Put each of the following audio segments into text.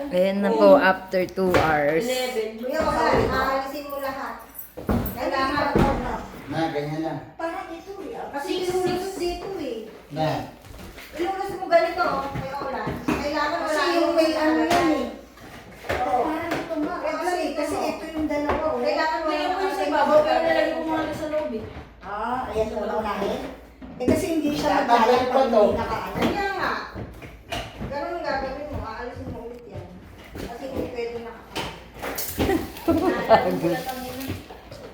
Ayan na po, after 2 hours. 11. Kuya, wala. Aalisin mo lahat. Kailangan. Na, ganyan lang. Parang ito eh. Kasi 6, ilulus dito eh. Na. Ilulus mo ganito, kaya wala. Kailangan kasi yung may ano yan eh. Oo. Parang ito nga. Kaya wala eh, kasi ito yung dalawa. Kailangan mo Ngayon po yung sa ibabaw, pero nalagay ko mga sa loob eh. Ayan mo lang nahin. Eh kasi hindi siya Tatanggalin maglalak ko pag to. hindi nakaano. Kaya nga. Ganun ang gagawin mo. Aalisin mo ulit yan. Kasi hindi pwede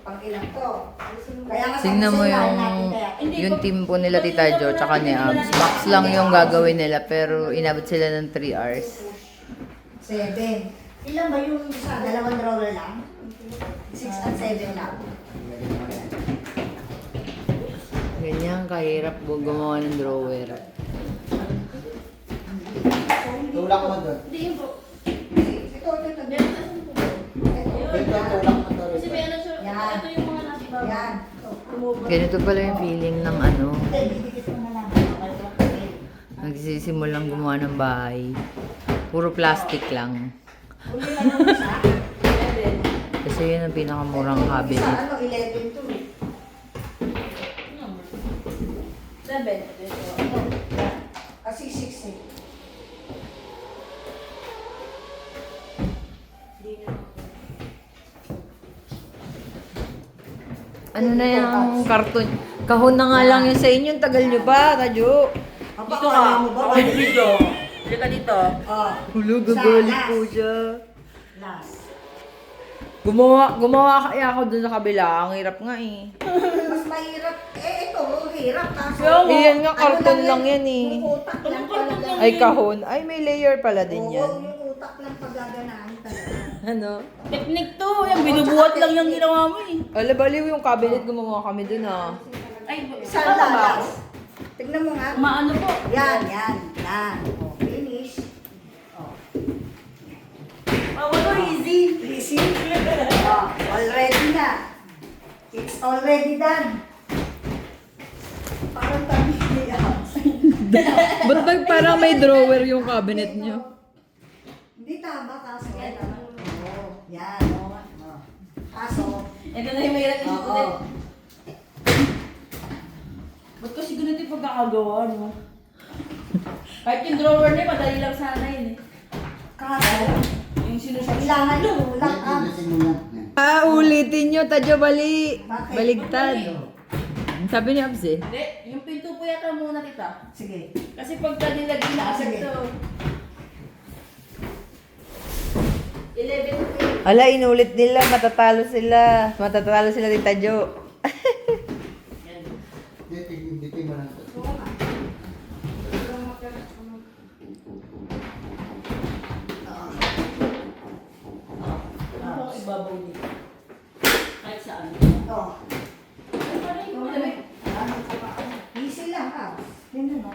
pang ilang to. Alisin mo. Kaya nga Tingnan mo sabi sa'yo, yung, natin kaya. yung team po nila Tita Jo tsaka ni Abs. Max lang yung gagawin nila pero inabot sila ng 3 hours. 7. Ilan ba yung isa? Dalawang drawer lang? 6 at 7 lang. Ganyan kahirap po gumawa ng drawer. Tulak mo doon. Hindi yun po. Ito. Meron na po. Ito, tulak mo doon. Kasi may ano siya, Yan. ito yung mga nasa ibabaw. Yan. Ganito pala yung feeling ng ano, Hindi, bibigit mo na lang. nagsisimulang gumawa ng bahay. Puro plastic lang. Uli na yung isa. 11. Kasi yun ang pinakamurang Isa, cabinet. ano, 11 to eh. 7. Ano, yan. Kasi 6 eh. Ano na yung karton? Kahon na nga lang yun sa inyo. Tagal nyo pa, Tajo. Dito ka. Mo ba? dito. Dito ka dito. Oh, Hulo, gagalit po siya. last. Gumawa kaya ako dun sa kabila. Ang hirap nga eh. Mas mahirap. Eh, ito, hirap. Kaso, Iyan nga, karton lang yan eh. Yung utak lang talaga. Ay, kahon. Ay, may layer pala din Oo, yan. yung utak lang pagaganahan talaga. Ano? Technique to. Yan, binubuhat lang yung ginawa mo eh. Ala, baliw yung cabinet gumawa kami dun ah. Ay, Saan tama ba? lalas? Tignan mo nga. Maano po? Yan. Oh, finish. Oh. Wala easy. Easy. Oh, already na. It's already done. Parang tabi niya. Ba't ba parang may drawer yung cabinet nyo? Hindi tama kaso. Yan, tama. Oo, yan. Oh. Kaso. Ito na yung mahirap yung Oo. ulit. Ba't kasi ganito yung pagkakagawa, no? Kahit yung drawer niya, madali lang sana yun eh. Kaso. Yung sinusunod. Kailangan lang ang. Ilisin mo lang. Ulitin nyo, Tadyo, bali. Bakit? Baligtad. Sabi ni Abs eh. Hindi, yung pinto po yata muna kita. Sige. Kasi pagka nilagay na kasi Sige. ito. 11 to 8. Ala, inulit nila. Matatalo sila. Matatalo sila ni Tadyo. Yan. Dito mo lang. Oo nga. Ano ang ibabaw dito? Kahit saan. Oh. Ay, parang yung malamig. Easy lang ah. Yun na no.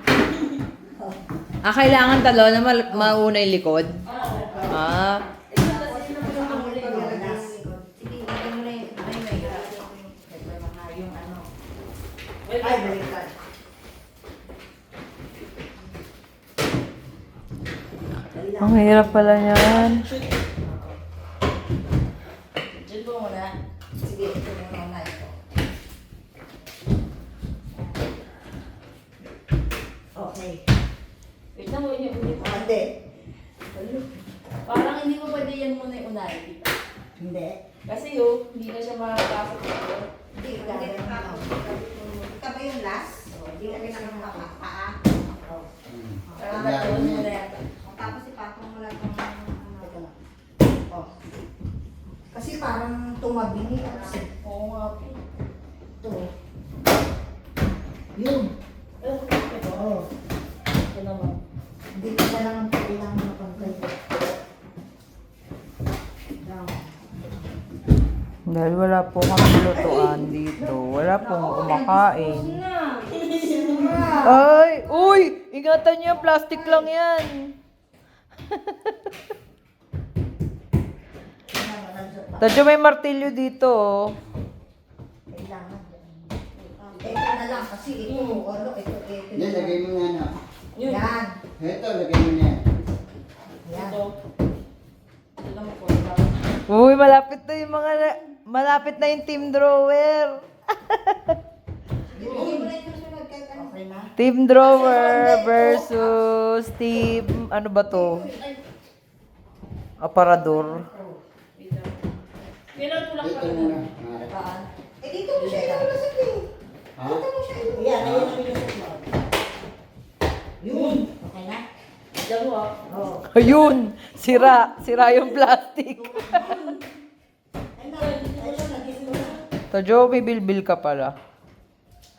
Oh. Ah, kailangan talo na mauna yung likod. Ah, Ito kasi naman yung mahuli. Sige, ilagay mo na yung yung ano. Well, Ay, baliktad. ang hirap pala yan. Diyan po muna. Sige, ito na na ito. Okay. Wait lang mo yun yung ulit. Ah, hindi. Parang hindi mo pwede yan muna yung unahin. Hindi. Kasi yun, hindi na siya makakasok dito. Hindi, gagawin mo lang. Ikaw ba yung last? Hindi ka pinakapaa. Oo. Parang doon muna yata. Tapos ipatong mo lang yung ano. Oh. Kasi parang tumabi niya. Oo nga po. Ito. Yun. Ito. Oo. Ito naman. Hindi ko na lang ang kailangan na pantay. Down. Dahil wala po kami lutuan dito. Wala pong kumakain. Ay! Uy! Ingatan niyo, plastic lang yan. Tadyo, may martilyo dito. Oh. Kailangan. Ito na lang kasi ito. Ano, ito. Hindi, lagay mo nga na. Yun. Yan. Ito, lagay mo na yan. Yan. Ito. Ito yung mga, malapit na yung team drawer. Hindi mo na ito sunod kahit ano. Okay na? Team drawer versus team, ano ba to? Aparador. Kailan tulak Dito pa rin? muna. Mare. Saan? Eh dito mo siya ilalasag eh. Ha? Dito mo siya ilalasag. Yan, ayun ang ilusog mo. Yun. Okay na? Dalawa. Oo. Ayun, sira. Sira yung plastic. Ayun na, ayun na, gising mo na. To Joe, may bilbil ka pala.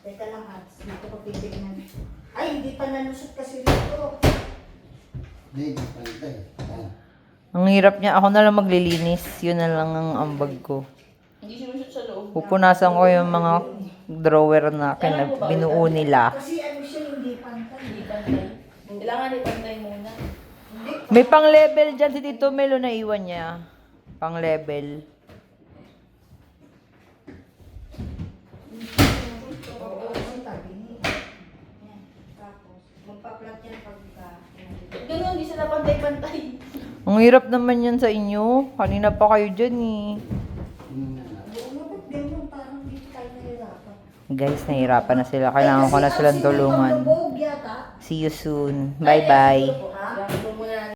Teka lang ha, dito ko titignan. Ay, hindi pa nalusot kasi dito. Hindi, hindi pantay. Yan. Ang hirap niya. Ako na lang maglilinis. Yun na lang ang ambag ko. Hindi sinusot sa loob. Pupunasan ko yung mga drawer na binuo nila. Kasi ano siya, hindi pantay. Hindi pantay. Kailangan ipantay muna. May pang-level dyan si Tito Melo na iwan niya. Pang-level. Oo, ang tabi niya. Yan, tapos, magpa-plug yan pagka. Ganun, hindi sila pantay-pantay. Ang hirap naman yan sa inyo. Kanina pa kayo dyan eh. Lumabot din mo, parang dito tayo nahirapan. Guys, nahihirapan na sila. Kailangan ko na silang tulungan. Kasi ang lubog yata. See you soon. Bye-bye.